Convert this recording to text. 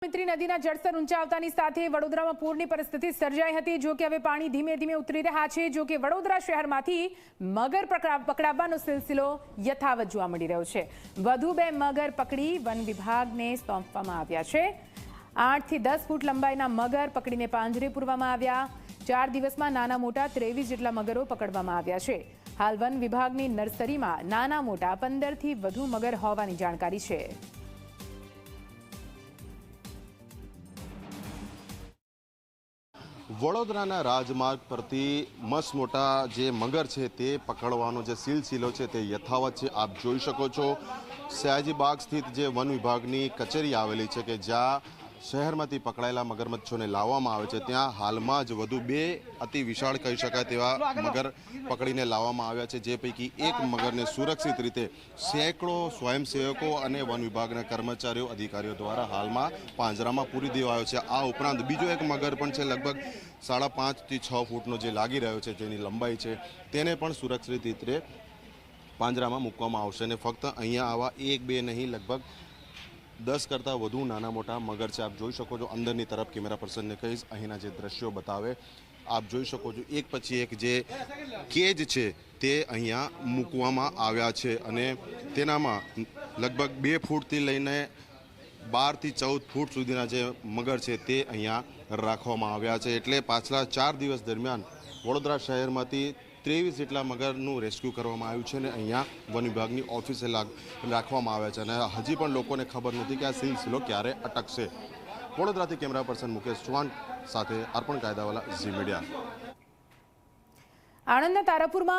વિશ્વામિત્રી નદીના જળસ્તર ઊંચા આવતાની સાથે વડોદરામાં પૂરની પરિસ્થિતિ સર્જાઈ હતી। જો કે હવે પાણી ધીમે ધીમે ઉતરી રહ્યા છે। જો કે વડોદરા શહેરમાંથી મગર પકડાવવાનો સિલસિલો યથાવત જોવા મળી રહ્યો છે। વધુ 2 મગર પકડી વન વિભાગને સોંપવામાં આવ્યા છે। 8 થી 10 ફૂટ લંબાઈના મગર પકડીને પાંજરે પૂરવામાં આવ્યા। 4 દિવસમાં નાના મોટા 23 જેટલા મગરો પકડવામાં આવ્યા છે। હાલ વન વિભાગની નર્સરીમાં નાના મોટા 15 થી વધુ મગર હોવાની જાણકારી છે। વડોદરાના રાજમાર્ગ પરથી મસ્ત મોટા જે મગર છે તે પકડવાનો જે સિલસિલો છે તે યથાવત છે। આપ જોઈ શકો છો સયાજીબાગ સ્થિત જે વન વિભાગની કચેરી આવેલી છે કે જ્યાં શહેરમાંથી પકડાયેલા મગરમચ્છોને લાવવામાં આવે છે, ત્યાં હાલમાં જ વધુ 2 અતિ વિશાળ કહી શકાય તેવા મગર પકડીને લાવવામાં આવ્યા છે। જે પૈકી એક મગરને સુરક્ષિત રીતે સેંકડો સ્વયંસેવકો અને વન વિભાગના કર્મચારીઓ અધિકારીઓ દ્વારા હાલમાં પાંજરામાં પૂરી દેવાયો છે। આ ઉપરાંત બીજો એક મગર પણ છે, લગભગ 5.5 થી 6 ફૂટનો જે લાગી રહ્યો છે, જેની લંબાઈ છે, તેને પણ સુરક્ષિત રીતે પાંજરામાં મૂકવામાં આવશે। અને ફક્ત અહીંયા આવા 1-2 નહીં, લગભગ 10 કરતાં વધુ નાના મોટા મગર છે। આપ જોઈ શકો છો, અંદરની તરફ કેમેરા પર્સનને કહીશ અહીંના જે દ્રશ્યો બતાવે। આપ જોઈ શકો છો એક પછી એક જે કેજ છે તે અહીંયા મૂકવામાં આવ્યા છે અને તેનામાં લગભગ 2 ફૂટથી લઈને 12 થી 14 ફૂટ સુધીના જે મગર છે તે અહીંયા રાખવામાં આવ્યા છે। એટલે પાછલા 4 દિવસ દરમિયાન વડોદરા શહેરમાંથી 23 જેટલા મગરનું રેસ્ક્યુ કરવામાં આવ્યું છે અને અહીંયા વન વિભાગની ઓફિસે રાખવામાં આવ્યા છે અને હજી પણ લોકોને ખબર નથી કે આ સિલસિલો ક્યારે અટકશે। વડોદરાથી કેમેરા પર્સન મુકેશ ચૌહાણ સાથે અર્પણ કાયદાવાલા, ઝી મીડિયા। આણંદના તારાપુરમાં